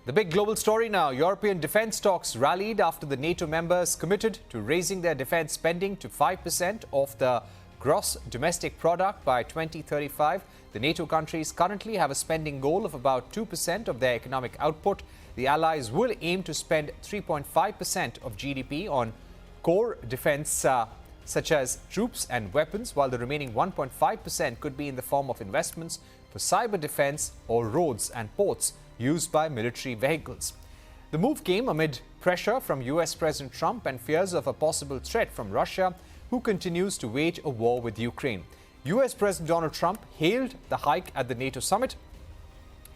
The big global story now. European defence talks rallied after the NATO members committed to raising their defence spending to 5% of the gross domestic product by 2035. The NATO countries currently have a spending goal of about 2% of their economic output. The allies will aim to spend 3.5% of GDP on core defence such as troops and weapons, while the remaining 1.5% could be in the form of investments for cyber defence or roads and ports used by military vehicles. The move came amid pressure from US President Trump and fears of a possible threat from Russia, who continues to wage a war with Ukraine. US President Donald Trump hailed the hike at the NATO summit,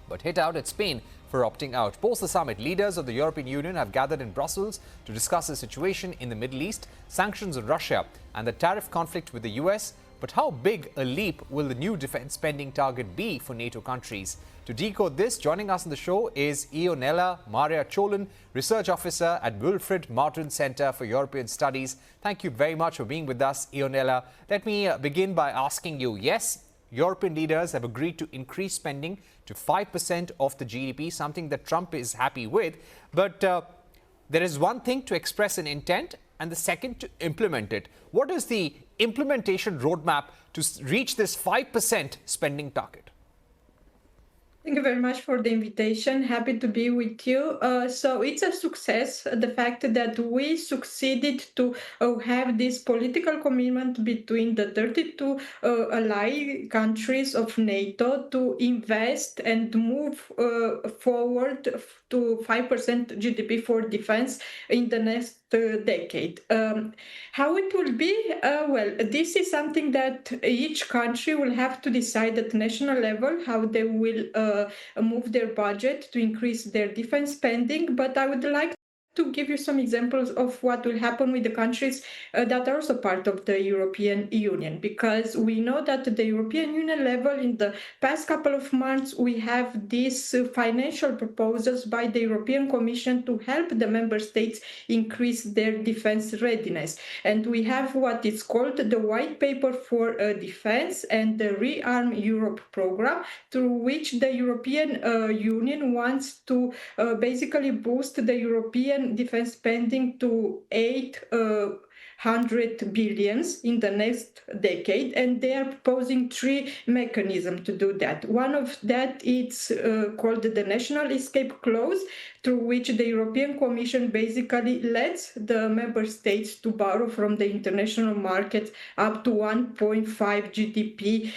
but hit out at Spain for opting out. Post the summit, leaders of the European Union have gathered in Brussels to discuss the situation in the Middle East, sanctions on Russia, and the tariff conflict with the US. But how big a leap will the new defense spending target be for NATO countries? To decode this, joining us on the show is Ionela Ciolan, Research Officer at Wilfred Martens Center for European Studies. Thank you very much for being with us, Ionela. Let me begin by asking you, yes, European leaders have agreed to increase spending to 5% of the GDP, something that Trump is happy with. But there is one thing to express an intent and the second to implement it. What is the implementation roadmap to reach this 5% spending target? Thank you very much for the invitation. Happy to be with you. So it's a success, the fact that we succeeded to have this political commitment between the 32 allied countries of NATO to invest and move forward to 5% GDP for defense in the next decade. How it will be? Well, this is something that each country will have to decide at national level how they will move their budget to increase their defense spending. But I would like to give you some examples of what will happen with the countries that are also part of the European Union, because we know that at the European Union level in the past couple of months we have these financial proposals by the European Commission to help the member states increase their defense readiness. And we have what is called the White Paper for Defense and the Rearm Europe program, through which the European Union wants to basically boost the European defense spending to 800 billions in the next decade, and they are proposing three mechanisms to do that. One of that is called the National Escape Clause, through which the European Commission basically lets the member states to borrow from the international market up to 1.5 GDP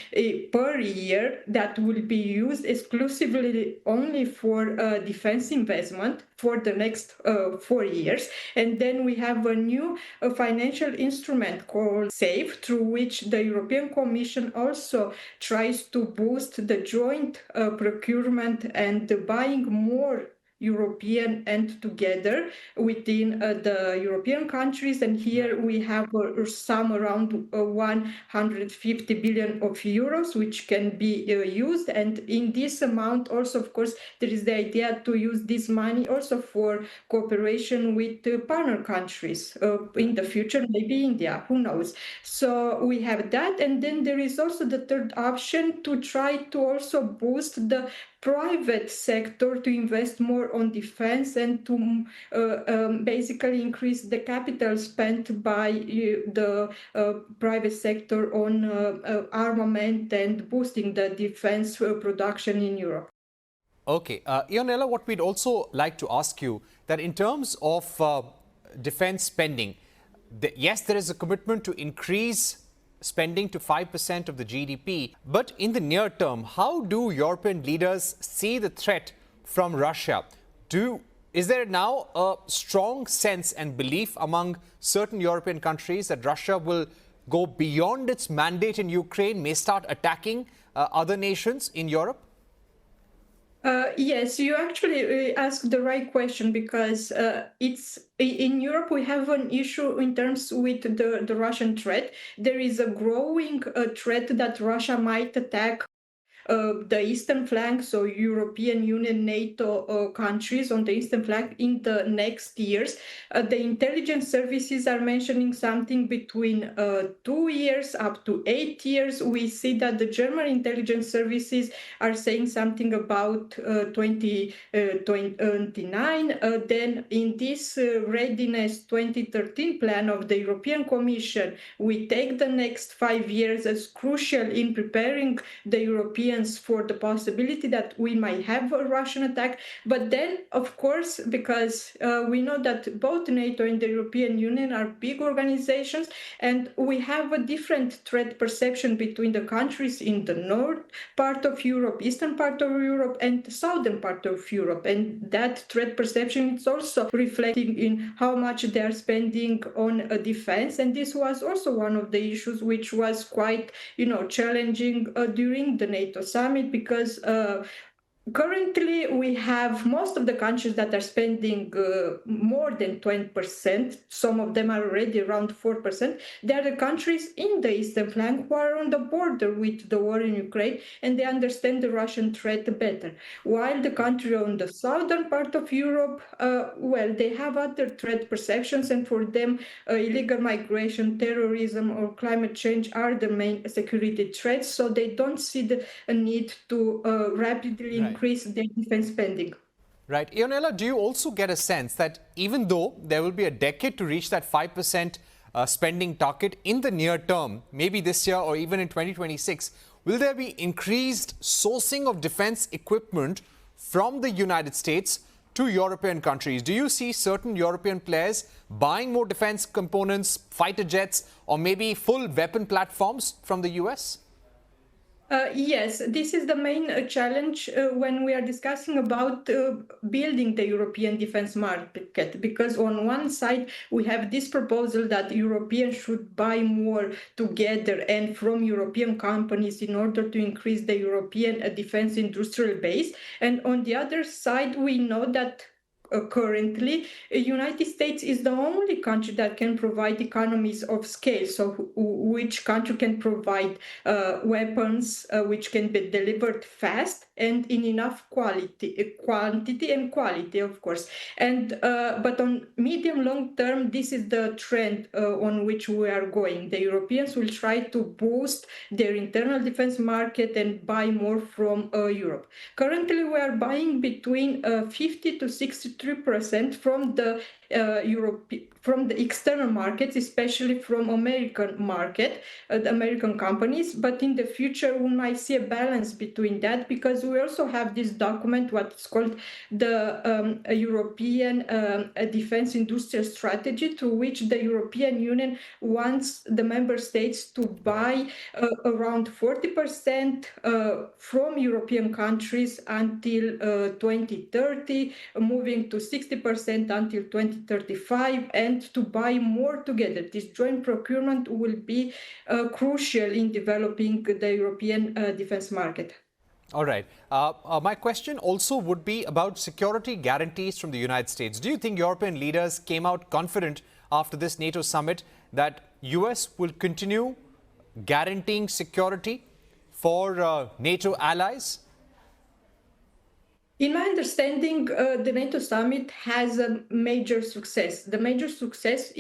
per year that will be used exclusively only for defense investment for the next 4 years. And then we have a new financial instrument called SAFE, through which the European Commission also tries to boost the joint procurement and the buying more European and together within the European countries. And here we have some around 150 billion of euros, which can be used. And in this amount also, of course, there is the idea to use this money also for cooperation with partner countries in the future, maybe India, who knows. So we have that. And then there is also the third option to try to also boost the private sector to invest more on defense and to basically increase the capital spent by the private sector on armament and boosting the defense production in Europe. Okay. Ionela, what we'd also like to ask you, that in terms of defense spending, yes, there is a commitment to increase spending to 5% of the GDP. But in the near term, how do European leaders see the threat from Russia? Is there now a strong sense and belief among certain European countries that Russia will go beyond its mandate in Ukraine, may start attacking other nations in Europe? Yes, you actually asked the right question, because it's in Europe we have an issue in terms with the Russian threat. There is a growing threat that Russia might attack the eastern flank, so European Union, NATO countries on the eastern flank in the next years. The intelligence services are mentioning something between 2 years up to 8 years. We see that the German intelligence services are saying something about 2029. Then in this readiness 2013 plan of the European Commission, we take the next 5 years as crucial in preparing the Europeans for the possibility that we might have a Russian attack. But then, of course, because we know that both NATO and the European Union are big organizations, and we have a different threat perception between the countries in the north part of Europe, eastern part of Europe, and the southern part of Europe. And that threat perception is also reflecting in how much they are spending on defense. And this was also one of the issues which was quite, challenging during the NATO summit, because currently, we have most of the countries that are spending more than 20%. Some of them are already around 4%. They are the countries in the eastern flank who are on the border with the war in Ukraine, and they understand the Russian threat better. While the country on the southern part of Europe, they have other threat perceptions, and for them, illegal migration, terrorism, or climate change are the main security threats. So they don't see the need to rapidly increase their defense spending. Right. Ionela, do you also get a sense that even though there will be a decade to reach that 5% spending target in the near term, maybe this year or even in 2026, will there be increased sourcing of defense equipment from the United States to European countries? Do you see certain European players buying more defense components, fighter jets, or maybe full weapon platforms from the US? Yes, this is the main challenge when we are discussing about building the European defense market, because on one side we have this proposal that Europeans should buy more together and from European companies in order to increase the European defense industrial base. And on the other side, we know that currently, United States is the only country that can provide economies of scale. So which country can provide weapons which can be delivered fast and in enough quantity and quality, of course. And but on medium long term, this is the trend on which we are going. The Europeans will try to boost their internal defense market and buy more from Europe. Currently, we are buying between 50 to 63% from the from the external markets, especially from American market, the American companies. But in the future, we might see a balance between that, because we also have this document, what's called the European Defense Industrial Strategy, through which the European Union wants the member states to buy around 40% from European countries until 2030, moving to 60% until 2035, and to buy more together. This joint procurement will be crucial in developing the European defense market. All right. My question also would be about security guarantees from the United States. Do you think European leaders came out confident after this NATO summit that US will continue guaranteeing security for NATO allies? In my understanding, the NATO summit has a major success. The major success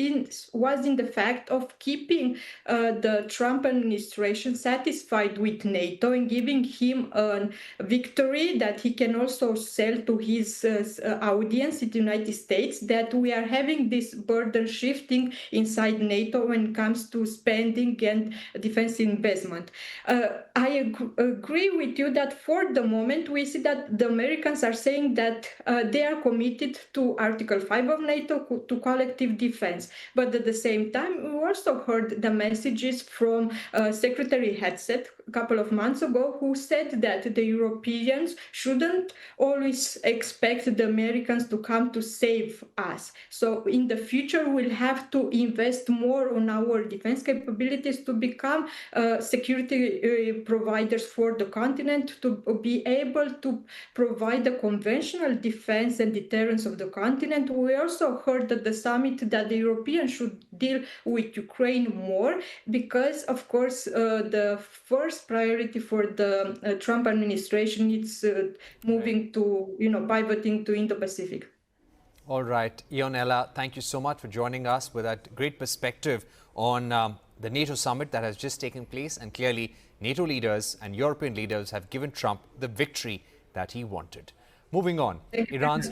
was in the fact of keeping the Trump administration satisfied with NATO and giving him a victory that he can also sell to his audience in the United States, that we are having this burden shifting inside NATO when it comes to spending and defense investment. I agree with you that for the moment we see that the Americans are saying that they are committed to Article 5 of NATO, to collective defense. But at the same time, we also heard the messages from Secretary Hegseth a couple of months ago, who said that the Europeans shouldn't always expect the Americans to come to save us. So in the future, we'll have to invest more on our defense capabilities to become security providers for the continent, to be able to provide the conventional defense and deterrence of the continent. We also heard at the summit that the Europeans should deal with Ukraine more because, of course, the first priority for the Trump administration is moving to, pivoting to Indo-Pacific. All right, Ionela, thank you so much for joining us with that great perspective on the NATO summit that has just taken place. And clearly, NATO leaders and European leaders have given Trump the victory that he wanted. Moving on, Iran's